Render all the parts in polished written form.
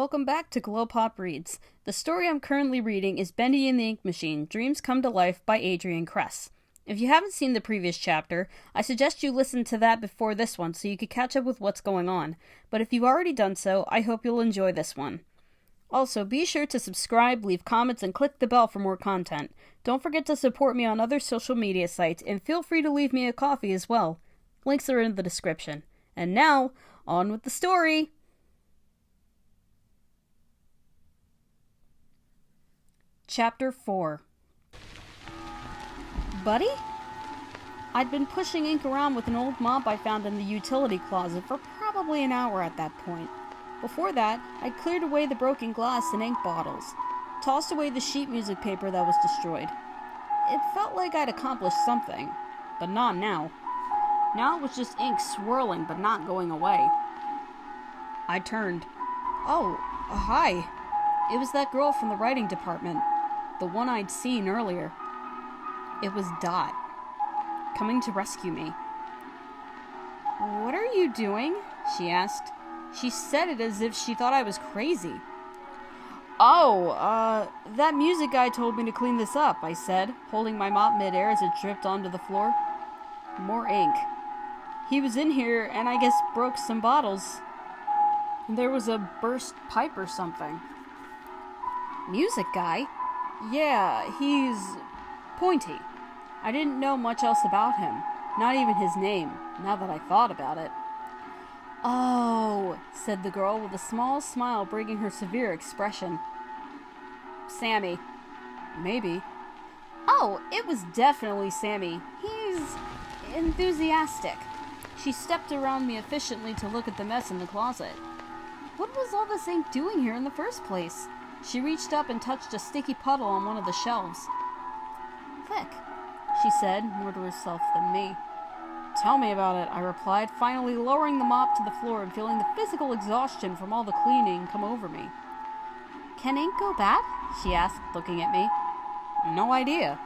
Welcome back to GlowPOP Reads. The story I'm currently reading is Bendy and the Ink Machine, Dreams Come to Life by Adrian Kress. If you haven't seen the previous chapter, I suggest you listen to that before this one so you could catch up with what's going on. But if you've already done so, I hope you'll enjoy this one. Also, be sure to subscribe, leave comments, and click the bell for more content. Don't forget to support me on other social media sites, and feel free to leave me a coffee as well. Links are in the description. And now, on with the story! Chapter 4. Buddy? I'd been pushing ink around with an old mop I found in the utility closet for probably an hour at that point. Before that, I'd cleared away the broken glass and ink bottles, tossed away the sheet music paper that was destroyed. It felt like I'd accomplished something, but not now. Now it was just ink swirling but not going away. I turned. Oh, hi. It was that girl from the writing department. The one I'd seen earlier. It was Dot, coming to rescue me. "What are you doing?" she asked. She said it as if she thought I was crazy. That music guy told me to clean this up," I said, holding my mop midair as it dripped onto the floor. More ink. "He was in here and I guess broke some bottles. There was a burst pipe or something." "Music guy?" "Yeah, he's pointy. I didn't know much else about him. Not even his name, now that I thought about it." "Oh," said the girl with a small smile breaking her severe expression. "Sammy." "Maybe." "Oh, it was definitely Sammy. He's enthusiastic." She stepped around me efficiently to look at the mess in the closet. What was all this ink doing here in the first place? She reached up and touched a sticky puddle on one of the shelves. "Thick," she said, more to herself than me. "Tell me about it," I replied, finally lowering the mop to the floor and feeling the physical exhaustion from all the cleaning come over me. "Can ink go bad?" she asked, looking at me. "No idea."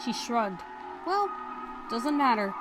She shrugged. "Well, doesn't matter.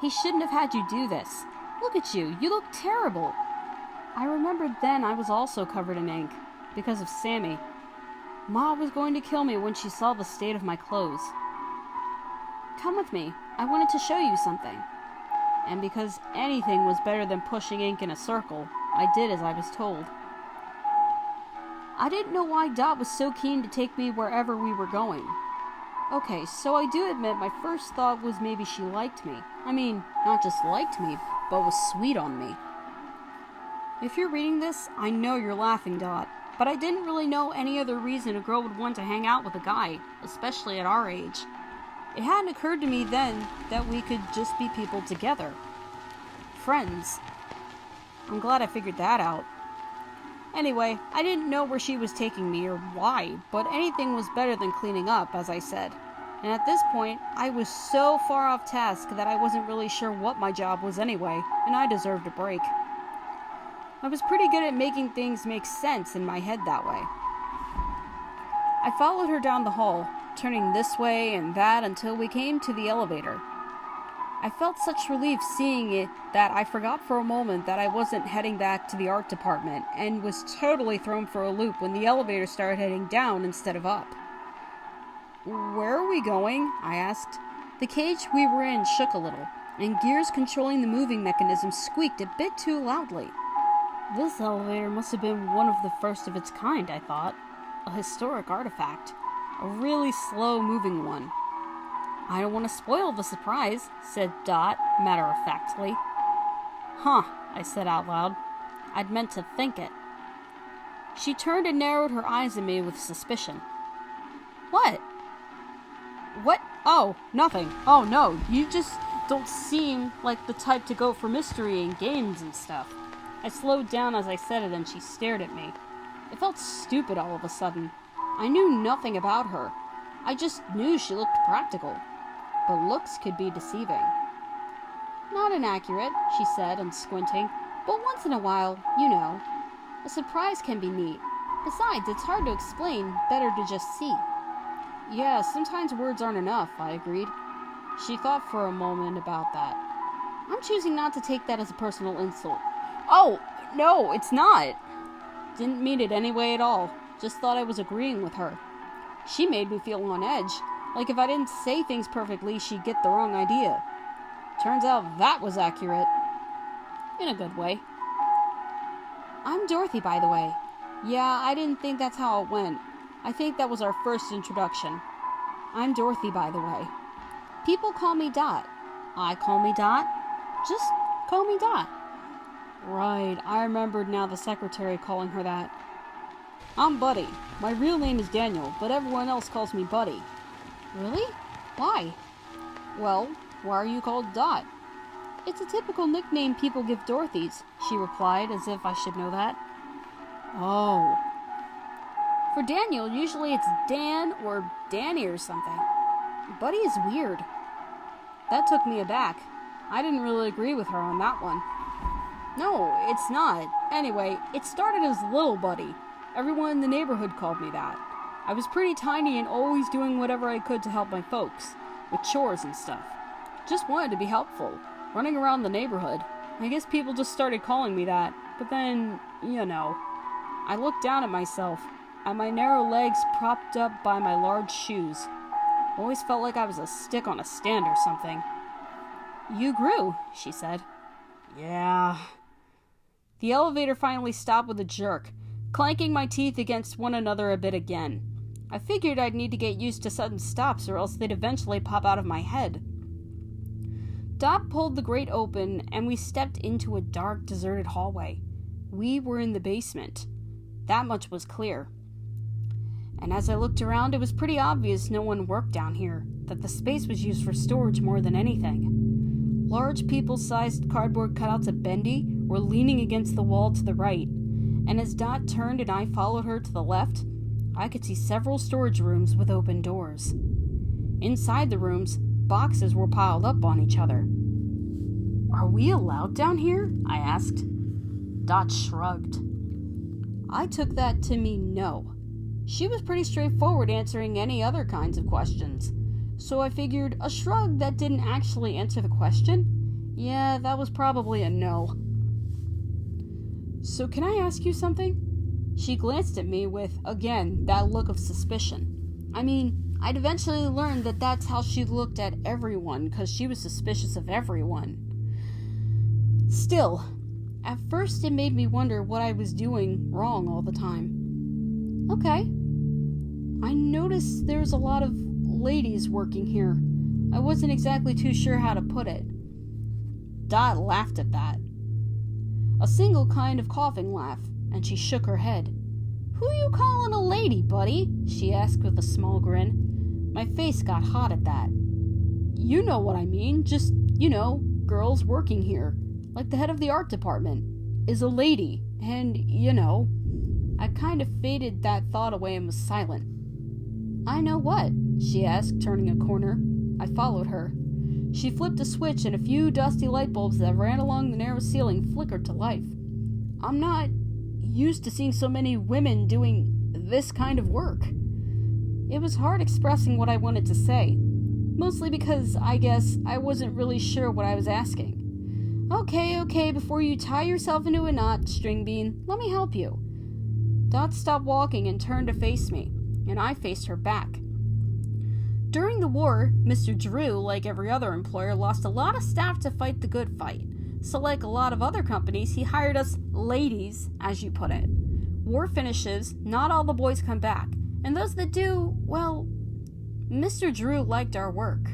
He shouldn't have had you do this. Look at you. You look terrible." I remembered then I was also covered in ink. Because of Sammy. Ma was going to kill me when she saw the state of my clothes. "Come with me. I wanted to show you something." And because anything was better than pushing ink in a circle, I did as I was told. I didn't know why Dot was so keen to take me wherever we were going. Okay, so I do admit my first thought was maybe she liked me. I mean, not just liked me, but was sweet on me. If you're reading this, I know you're laughing, Dot. But I didn't really know any other reason a girl would want to hang out with a guy, especially at our age. It hadn't occurred to me then that we could just be people together. Friends. I'm glad I figured that out. Anyway, I didn't know where she was taking me or why, but anything was better than cleaning up, as I said. And at this point, I was so far off task that I wasn't really sure what my job was anyway, and I deserved a break. I was pretty good at making things make sense in my head that way. I followed her down the hall, turning this way and that until we came to the elevator. I felt such relief seeing it that I forgot for a moment that I wasn't heading back to the art department and was totally thrown for a loop when the elevator started heading down instead of up. "Where are we going?" I asked. The cage we were in shook a little, and gears controlling the moving mechanism squeaked a bit too loudly. This elevator must have been one of the first of its kind, I thought. A historic artifact. A really slow-moving one. "I don't want to spoil the surprise," said Dot, matter-of-factly. "Huh," I said out loud. I'd meant to think it. She turned and narrowed her eyes at me with suspicion. "What?" "What? Oh, nothing. Oh, no, you just don't seem like the type to go for mystery and games and stuff." I slowed down as I said it, and she stared at me. It felt stupid all of a sudden. I knew nothing about her. I just knew she looked practical. But looks could be deceiving. "Not inaccurate," she said, unsquinting. "But once in a while, you know. A surprise can be neat. Besides, it's hard to explain. Better to just see." "Yeah, sometimes words aren't enough," I agreed. She thought for a moment about that. "I'm choosing not to take that as a personal insult." "Oh, no, it's not." Didn't mean it anyway at all. Just thought I was agreeing with her. She made me feel on edge. Like if I didn't say things perfectly, she'd get the wrong idea. Turns out that was accurate. In a good way. I'm Dorothy, by the way. Yeah, I didn't think that's how it went. I think that was our first introduction. I'm Dorothy, by the way. People call me Dot. I call me Dot. Just call me Dot. Right, I remembered now the secretary calling her that. I'm Buddy. My real name is Daniel, but everyone else calls me Buddy. Really? Why? Well, why are you called Dot? It's a typical nickname people give Dorothy's, she replied, as if I should know that. Oh. For Daniel, usually it's Dan or Danny or something. Buddy is weird. That took me aback. I didn't really agree with her on that one. No, it's not. Anyway, it started as Little Buddy. Everyone in the neighborhood called me that. I was pretty tiny and always doing whatever I could to help my folks, with chores and stuff. Just wanted to be helpful, running around the neighborhood. I guess people just started calling me that, but then, you know. I looked down at myself, at my narrow legs propped up by my large shoes. Always felt like I was a stick on a stand or something. You grew, she said. Yeah. The elevator finally stopped with a jerk, clanking my teeth against one another a bit again. I figured I'd need to get used to sudden stops or else they'd eventually pop out of my head. Dot pulled the grate open and we stepped into a dark, deserted hallway. We were in the basement. That much was clear. And as I looked around, it was pretty obvious no one worked down here, that the space was used for storage more than anything. Large people-sized cardboard cutouts of Bendy were leaning against the wall to the right, and as Dot turned and I followed her to the left, I could see several storage rooms with open doors. Inside the rooms, boxes were piled up on each other. Are we allowed down here? I asked. Dot shrugged. I took that to mean no. She was pretty straightforward answering any other kinds of questions. So I figured a shrug that didn't actually answer the question? Yeah, that was probably a no. So can I ask you something? She glanced at me with, again, that look of suspicion. I mean, I'd eventually learned that that's how she looked at everyone, because she was suspicious of everyone. Still, at first it made me wonder what I was doing wrong all the time. Okay. I noticed there's a lot of ladies working here. I wasn't exactly too sure how to put it. Dot laughed at that. A single kind of coughing laugh, and she shook her head. Who you calling a lady, buddy? She asked with a small grin. My face got hot at that. You know what I mean, just, girls working here. Like the head of the art department is a lady, and, I kind of faded that thought away and was silent. I know what? She asked, turning a corner. I followed her. She flipped a switch and a few dusty light bulbs that ran along the narrow ceiling flickered to life. I'm not used to seeing so many women doing this kind of work. It was hard expressing what I wanted to say, mostly because I guess I wasn't really sure what I was asking. Okay, before you tie yourself into a knot, String Bean, let me help you. Dot stopped walking and turned to face me, and I faced her back. During the war, Mr. Drew, like every other employer, lost a lot of staff to fight the good fight. So like a lot of other companies, he hired us ladies, as you put it. War finishes, not all the boys come back. And those that do, well, Mr. Drew liked our work.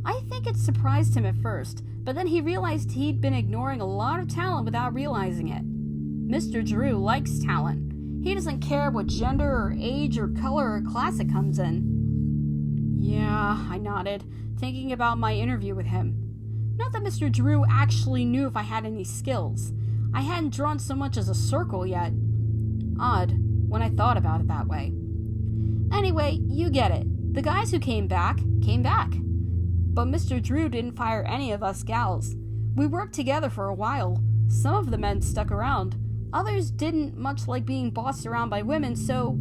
I think it surprised him at first, but then he realized he'd been ignoring a lot of talent without realizing it. Mr. Drew likes talent. He doesn't care what gender or age or color or class it comes in. Yeah, I nodded, thinking about my interview with him. Not that Mr. Drew actually knew if I had any skills. I hadn't drawn so much as a circle yet. Odd, when I thought about it that way. Anyway, you get it. The guys who came back, came back. But Mr. Drew didn't fire any of us gals. We worked together for a while. Some of the men stuck around. Others didn't much like being bossed around by women, so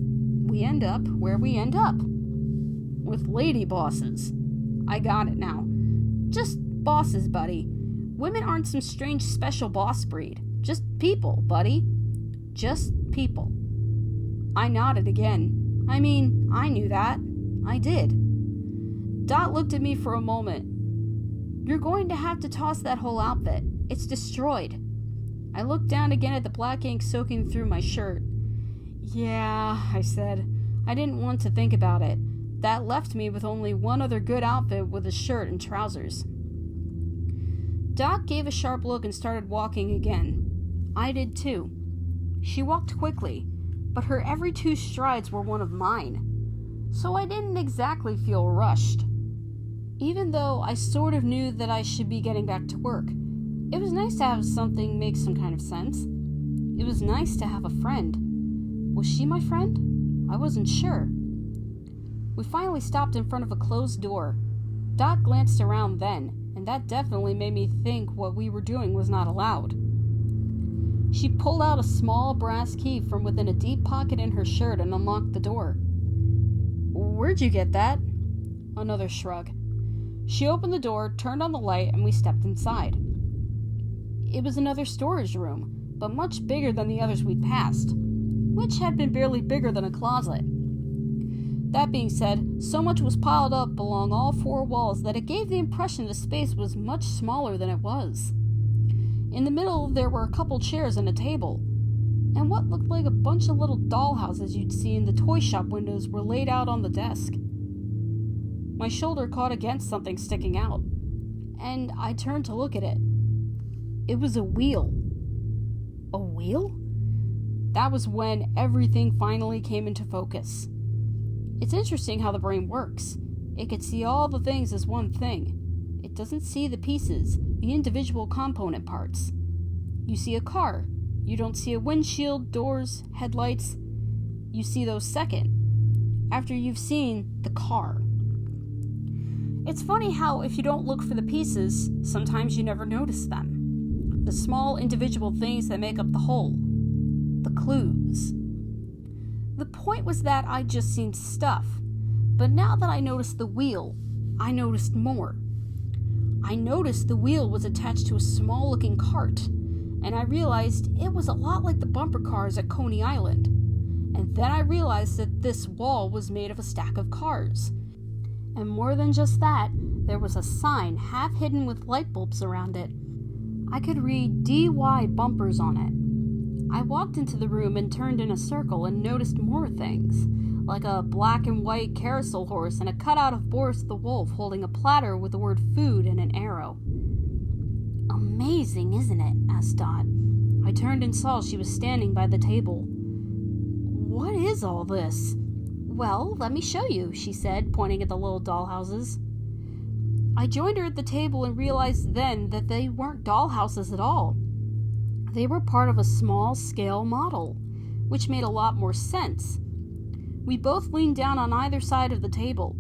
we end up where we end up. With lady bosses. I got it now. Just bosses, buddy. Women aren't some strange special boss breed. Just people, buddy. Just people. I nodded again. I mean, I knew that. I did. Dot looked at me for a moment. You're going to have to toss that whole outfit. It's destroyed. I looked down again at the black ink soaking through my shirt. Yeah, I said. I didn't want to think about it. That left me with only one other good outfit with a shirt and trousers. Dot gave a sharp look and started walking again. I did too. She walked quickly, but her every 2 strides were one of mine. So I didn't exactly feel rushed. Even though I sort of knew that I should be getting back to work, it was nice to have something make some kind of sense. It was nice to have a friend. Was she my friend? I wasn't sure. We finally stopped in front of a closed door. Dot glanced around then, and that definitely made me think what we were doing was not allowed. She pulled out a small brass key from within a deep pocket in her shirt and unlocked the door. Where'd you get that? Another shrug. She opened the door, turned on the light, and we stepped inside. It was another storage room, but much bigger than the others we'd passed, which had been barely bigger than a closet. That being said, so much was piled up along all 4 walls that it gave the impression the space was much smaller than it was. In the middle, there were a couple chairs and a table, and what looked like a bunch of little dollhouses you'd see in the toy shop windows were laid out on the desk. My shoulder caught against something sticking out, and I turned to look at it. It was a wheel. A wheel? That was when everything finally came into focus. It's interesting how the brain works. It can see all the things as one thing. It doesn't see the pieces, the individual component parts. You see a car. You don't see a windshield, doors, headlights. You see those second, after you've seen the car. It's funny how if you don't look for the pieces, sometimes you never notice them. The small individual things that make up the whole. The clues. The point was that I'd just seen stuff, but now that I noticed the wheel, I noticed more. I noticed the wheel was attached to a small-looking cart, and I realized it was a lot like the bumper cars at Coney Island. And then I realized that this wall was made of a stack of cars. And more than just that, there was a sign half hidden with light bulbs around it. I could read DY bumpers on it. I walked into the room and turned in a circle and noticed more things, like a black and white carousel horse and a cutout of Boris the Wolf holding a platter with the word food and an arrow. Amazing, isn't it? Asked Dot. I turned and saw she was standing by the table. What is all this? Well, let me show you, she said, pointing at the little dollhouses. I joined her at the table and realized then that they weren't dollhouses at all. They were part of a small-scale model, which made a lot more sense. We both leaned down on either side of the table.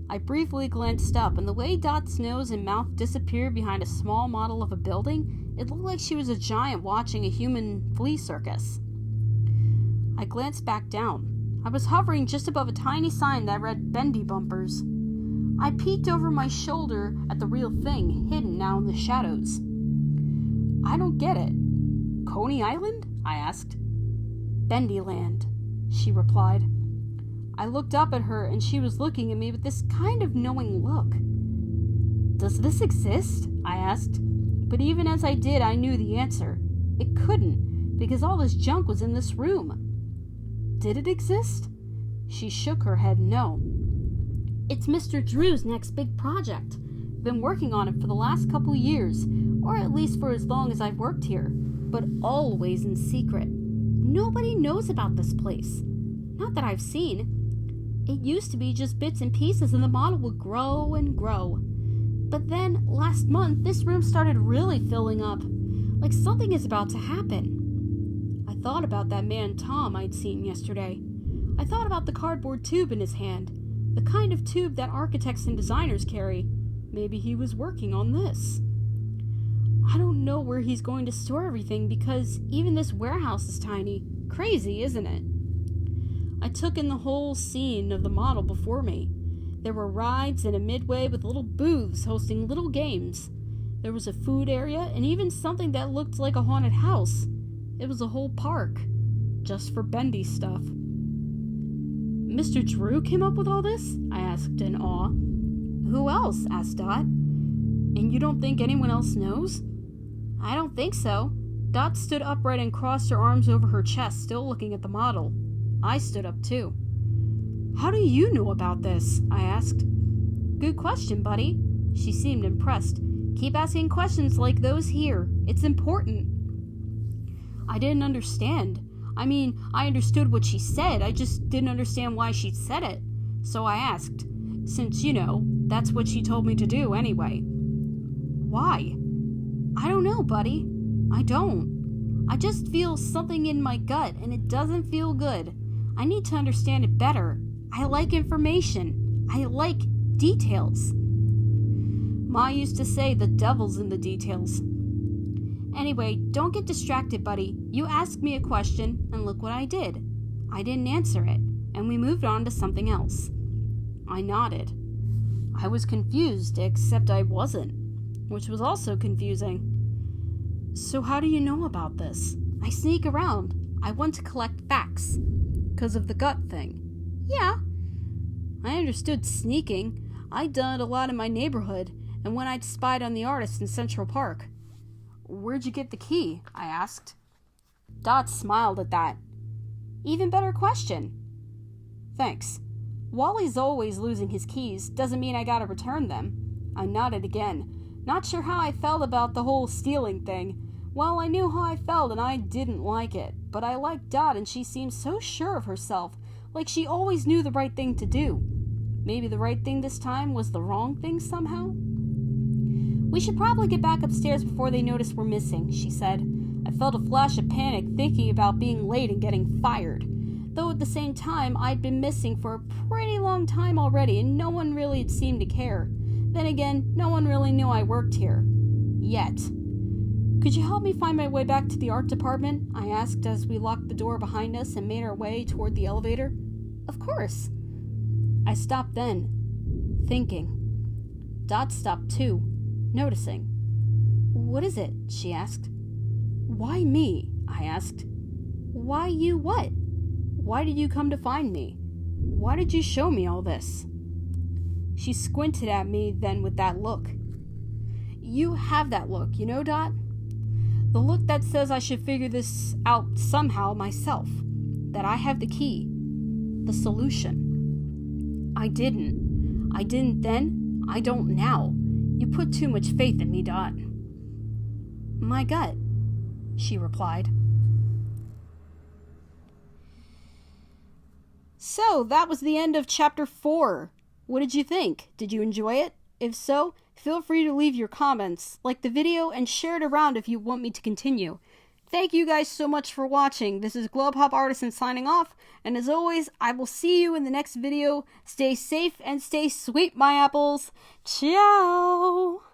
I briefly glanced up, and the way Dot's nose and mouth disappeared behind a small model of a building, it looked like she was a giant watching a human flea circus. I glanced back down. I was hovering just above a tiny sign that read Bendy bumpers. I peeked over my shoulder at the real thing, hidden now in the shadows. I don't get it. Coney Island? I asked. Bendy Land, she replied. I looked up at her and she was looking at me with this kind of knowing look. Does this exist? I asked. But even as I did, I knew the answer. It couldn't, because all this junk was in this room. Did it exist? She shook her head no. It's Mr. Drew's next big project. Been working on it for the last couple years, or at least for as long as I've worked here, but always in secret. Nobody knows about this place. Not that I've seen. It used to be just bits and pieces and the model would grow and grow. But then, last month, this room started really filling up, like something is about to happen. I thought about that man Tom I'd seen yesterday. I thought about the cardboard tube in his hand, the kind of tube that architects and designers carry. Maybe he was working on this. I don't know where he's going to store everything because even this warehouse is tiny. Crazy, isn't it? I took in the whole scene of the model before me. There were rides and a midway with little booths hosting little games. There was a food area and even something that looked like a haunted house. It was a whole park. just for Bendy stuff. Mr. Drew came up with all this? I asked in awe. Who else? Asked Dot. And you don't think anyone else knows? I don't think so. Dot stood upright and crossed her arms over her chest, still looking at the model. I stood up too. How do you know about this? I asked. Good question, buddy. She seemed impressed. Keep asking questions like those here. It's important. I didn't understand. I mean, I understood what she said. I just didn't understand why she'd said it. So I asked, since, that's what she told me to do anyway. Why? I don't know, buddy. I don't. I just feel something in my gut, and it doesn't feel good. I need to understand it better. I like information. I like details. Ma used to say the devil's in the details. Anyway, don't get distracted, buddy. You asked me a question, and look what I did. I didn't answer it, and we moved on to something else. I nodded. I was confused, except I wasn't, which was also confusing. So how do you know about this? I sneak around. I want to collect facts. 'Cause of the gut thing. Yeah. I understood sneaking. I'd done it a lot in my neighborhood, and when I'd spied on the artist in Central Park. Where'd you get the key? I asked. Dot smiled at that. Even better question. Thanks. Wally's always losing his keys. Doesn't mean I gotta return them. I nodded again. Not sure how I felt about the whole stealing thing. Well, I knew how I felt and I didn't like it. But I liked Dot and she seemed so sure of herself. Like she always knew the right thing to do. Maybe the right thing this time was the wrong thing somehow? We should probably get back upstairs before they notice we're missing, she said. I felt a flash of panic thinking about being late and getting fired. Though at the same time, I'd been missing for a pretty long time already and no one really had seemed to care. Then again, no one really knew I worked here. Yet. Could you help me find my way back to the art department? I asked as we locked the door behind us and made our way toward the elevator. Of course. I stopped then, thinking. Dot stopped too. Noticing. What is it? She asked. Why me? I asked. Why you what? Why did you come to find me? Why did you show me all this? She squinted at me then with that look. You have that look, Dot? The look that says I should figure this out somehow myself. That I have the key. The solution. I didn't. I didn't then. I don't now. You put too much faith in me, Dot. My gut, she replied. So, that was the end of Chapter 4. What did you think? Did you enjoy it? If so, feel free to leave your comments, like the video, and share it around if you want me to continue. Thank you guys so much for watching. This is GlowPOP Artisan signing off, and as always, I will see you in the next video. Stay safe and stay sweet, my apples. Ciao!